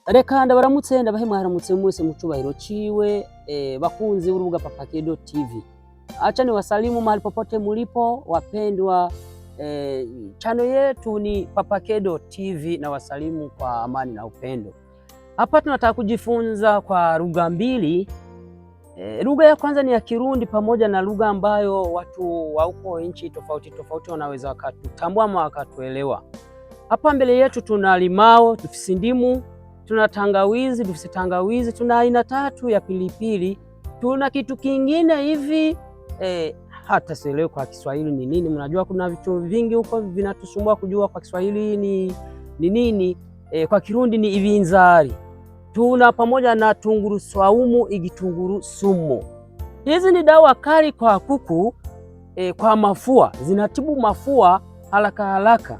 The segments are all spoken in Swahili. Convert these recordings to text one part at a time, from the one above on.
Reka ndabaramutse ndabahe mwaramutse mwese mu cubahiro ciwe bakunzi urubuga Papakedo TV. Acha ni wasalimu mahali popote mulipo wapendwa, channel yetu ni Papakedo TV na wasalimu kwa amani na upendo. Hapa tunataka kujifunza kwa lugha mbili. Lugha ya kwanza ni ya Kirundi pamoja na lugha ambayo watu wa huko nchi tofauti tofauti wanaweza wakatutambua ama wakatuelewa. Hapa mbele yetu tuna limao, dufisi ndimu, tuna tangawizi, dufisi tangawizi, tuna aina tatu ya pilipili, tuna kitu kingine hivi hata sielewi kwa Kiswahili ni nini. Mnajua kuna vitu vingi huko vinatusumbua kujua kwa Kiswahili ni nini. Kwa Kirundi ni ibinzari. Tuna pamoja na tunguru swaumu, igitunguru sumu. Hizi ni dawa kali kwa kuku, kwa mafua, zinatibu mafua haraka haraka.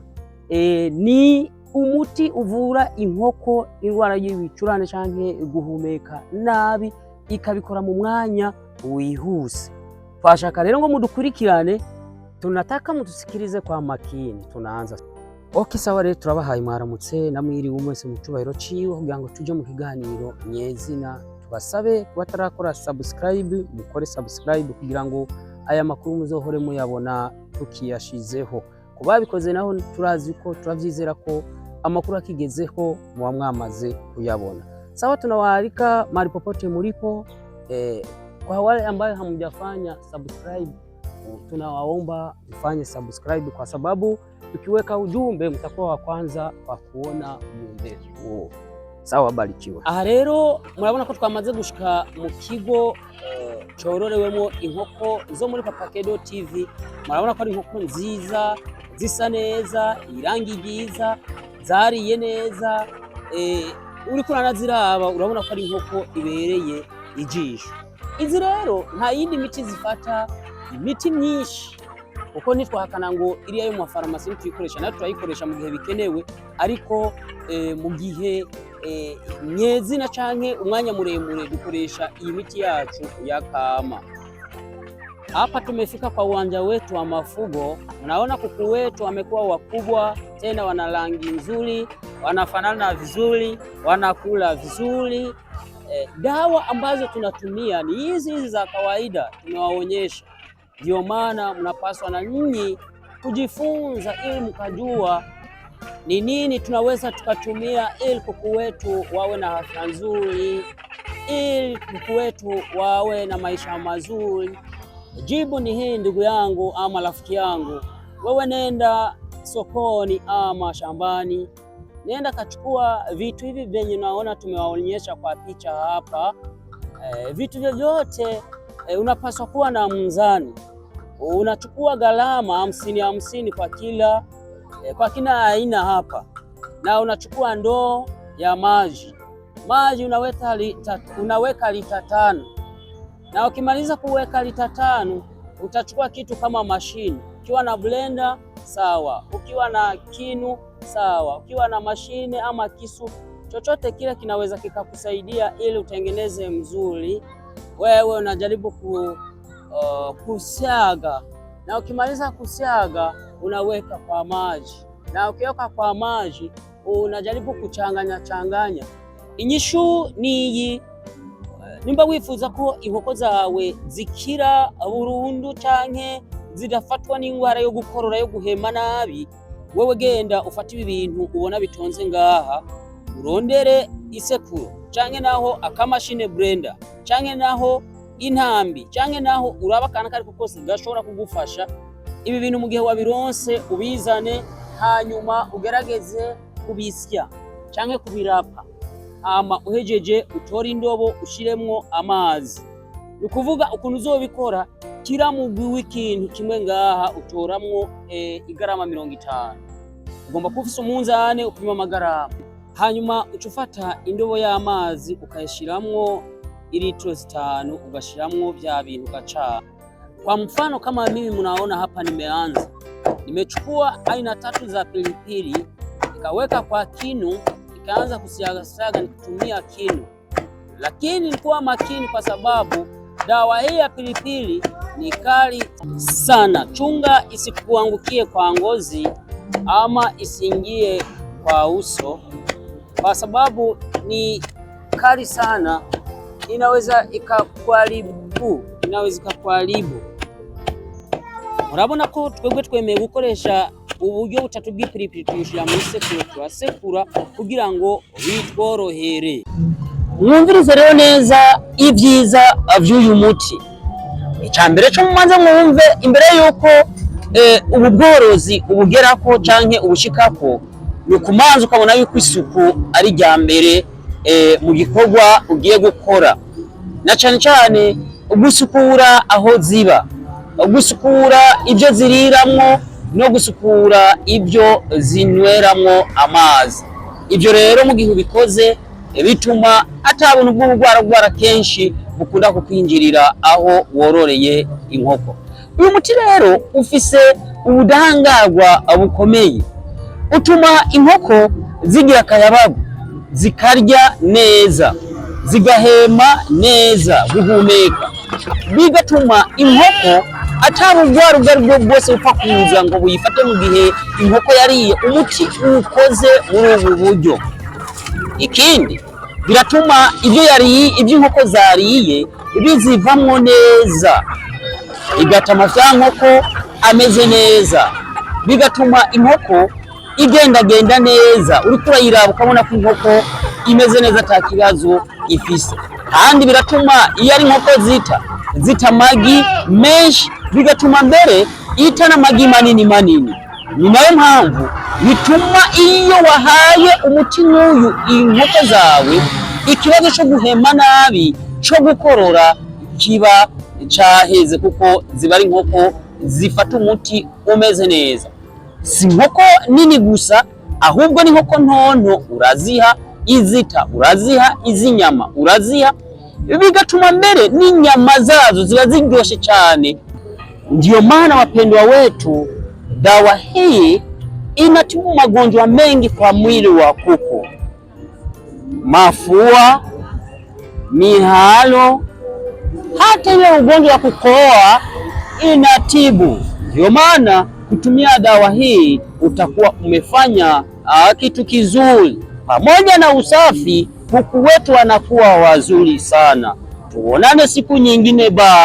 Ni umuti uvura inkoko indwara y'ibicurane canke guhumeka nabi, ikabikora mu mwanya wihuse. Twashaka rero ngo mudukurikirane, tunataka mutusikirize kwa makini. Tunaanza. Okay, sawa rero turabahaye mwaramutse namwiriwe mwese mu cubahiro ciwe kugira ngo tuje mu kiganiro nyezina. Tubasabe batarakora subscribe, mukore subscribe kugira ngo aya makuru muzohore muyabona tukiyashizeho. Kubabikoze naho turazi ko turavyizera ko amakuru akigezeho muba mwamaze kuyabona. Sawa, tunawaalika mahali popote mulipo, kwa wale ambao hamjafanya subscribe, tunawaomba mfanye subscribe kwa sababu tukiweka ujumbe mtakuwa wa kwanza kwa kuona ujumbe huo. Sawa, barikiwe. Aha rero murabona ko twamaze gushika mu kigo cororewemo inkoko zo muri Papakedo TV. Murabona ko ari inkoko nziza, zisa neza, irangi ryiza, zariye neza, uriko uranaziraba urabona ko ari inkoko ibereye ijisho. Izi rero nta yindi miti zifata, imiti myinshi uko nitwahakana ngo iriya yo mu farumasi tuyikoresha, nayo turayikoresha mu gihe bikenewe, ariko mu gihe nyezina canke umwanya muremure dukoresha iyi miti yacu ya kama. Hapa tumefika kwa uwanja wetu wa mafugo. Unaona kuku wetu wamekuwa wakubwa, tena wana rangi nzuri, wanafanana vizuri, wanakula vizuri. Dawa ambazo tunatumia ni hizi za kawaida tumewaonyesha. Ndio maana mnapaswa na nyinyi kujifunza ili mkajua ni nini tunaweza tukatumia ili kuku wetu wawe na afya nzuri, ili kuku wetu wawe na maisha mazuri. Jibu ni hii ndugu yangu ama rafiki yangu. Wewe nenda sokoni ama shambani, nenda kachukua vitu hivi vyenye naona tumewaonyesha kwa picha hapa. Vitu vyovyote unapaswa kuwa na mzani. Unachukua gharama 50 kwa kila kwa kila aina hapa, na unachukua ndoo ya maji. Unaweka lita 5, na ukimaliza kuweka lita 5 utachukua kitu kama mashine. Ukiwa na blender sawa, ukiwa na kinu sawa, ukiwa na mashine ama kisu, chochote kile kinaweza kikakusaidia ili utengeneze mzuri. Wewe unajaribu kusiaga, na ukimaliza kusiaga unaweka kwa maji, na ukiweka kwa maji unajaribu kuchanganya. Inyishu niyi, nimba wifuza ko inkoko zawe zikira burundu canke zidafatwa n'ingwara yo gukorora yo guhema nabi, wewe genda ufata ibi bintu ubona bitonze ngaha, urondere isekuru canke naho akamashine blender canke naho intambi canke naho uraba kana kari kose gashobora kugufasha. Ibi bintu mu gihe wabironse ubizane, hanyuma ugerageze kubisya canke kubirapa, ama uhejeje utora indobo ushiremwo amazi. Ukuvuga ukuntu uzobikora, kira mu w'ikintu kimwe ngaha utoramwo igarama 50. Ugomba kufisa umunzane upima amagarama, hanyuma ucufata indobo y'amazi ukayishiramwo litiro 5, ugashiramwo vya bintu gacha. Kwa mfano kama mimi mnaona hapa nimechukua aina 3 za pilipili, nikaweka kwa kinu, nikaanza kusiaga nikitumia kinu. Lakini nilikuwa makini kwa sababu dawa hii ya pilipili ni kali sana. Chunga isikuangukie kwa ngozi ama isiingie kwa uso, kwa sababu ni kali sana, inaweza ikakwaribu, Murabona ko twebwe twemeye gukoresha uburyo butatu bw'ipiripiri tuyishira muri sekuru, turasekura kugira ngo bitworohere. Mwumvirize rero neza ibyiza vy'uyu muti. Icambere cyo mumanze mwumve imbere yuko ubu bworozi ubugerako canke ubushikako, ni kumanza ukabona yuko isuku ari rya mbere mu gikorwa ugiye gukora, na cane cane ugusukura aho ziba, gusukura ibyo ziriramwo no gusukura ibyo zinyweramwo amazi. Ibyo rero mu gihe ubikoze bituma atabuntu bw'ubugwara kenshi bukunda kukwinjirira aho wororeye inkoko. Uyu muti rero ufise ubudahangarwa bukomeye, utuma inkoko zigira akayabagu, zikarya neza, zigahema neza, guhumeka, bigatuma inkoko atabugwara ubwo aribwo bwose bupfa kuza ngo buyifate mu gihe inkoko yariye umuti ukoze muri ubu buryo. Ikindi biratuma ibyo inkoko zariye bizivamwo neza, bigatuma vya nkoko ameze neza, bigatuma inkoko igendagenda neza, uriko urayiraba ukabona ko inkoko imeze neza ata kibazo ifise. Kandi biratuma iyo ari inkoko zita amagi menshi, bigatuma mbere ita n'amagi manini. Ni nayo mpamvu bituma iyo wahaye umuti nk'uyu inkoko zawe, ikibazo cyo guhema nabi, cyo gukorora kiba caheze, kuko ziba ari inkoko zifata umuti umeze neza. Si inkoko nini gusa, ahubwo n'inkoko ntonto uraziha izita, uraziha izinyama, uraziha, bigatuma mbere n'inyama zazo ziba ziryoshe cyane. Ndio maana wapendwa wetu, dawa hii inatibu magonjwa mengi kwa mwili wa kuku: mafua, mihalo, hata ile ugonjwa wa kukohoa inatibu. Ndio maana kutumia dawa hii utakuwa umefanya kitu kizuri. Pamoja na usafi, kuku wetu wanakuwa wazuri sana. Tuonane siku nyingine ba